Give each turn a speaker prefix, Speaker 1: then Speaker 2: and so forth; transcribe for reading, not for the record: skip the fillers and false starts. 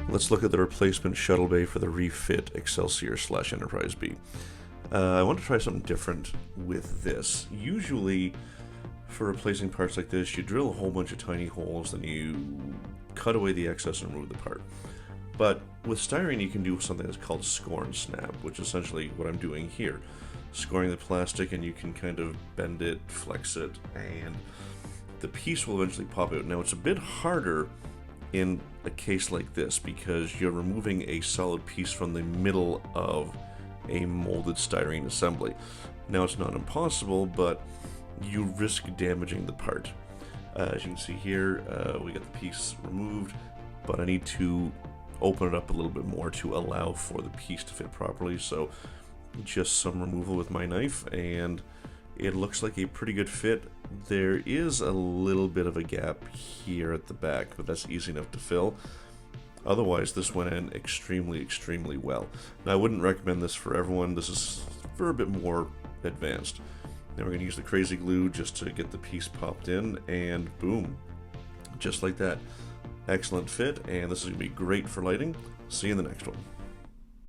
Speaker 1: Let's look at the replacement Shuttlebay for the refit Excelsior/Enterprise B. I want to try something different with this. Usually, for replacing parts like this, you drill a whole bunch of tiny holes, then you cut away the excess and remove the part. But with styrene, you can do something that's called score and snap, which is essentially what I'm doing here. Scoring the plastic, and you can kind of bend it, flex it, and the piece will eventually pop out. Now, it's a bit harder in a case like this because you're removing a solid piece from the middle of a molded styrene assembly. Now, it's not impossible, but you risk damaging the part. As you can see here, we got the piece removed, but I need to open it up a little bit more to allow for the piece to fit properly. So just some removal with my knife, and it looks like a pretty good fit. There is a little bit of a gap here at the back, but that's easy enough to fill. Otherwise, this went in extremely well. Now, I wouldn't recommend this for everyone. This is for a bit more advanced. Now we're going to use the crazy glue just to get the piece popped in, and boom, just like that. Excellent fit, and this is going to be great for lighting. See you in the next one.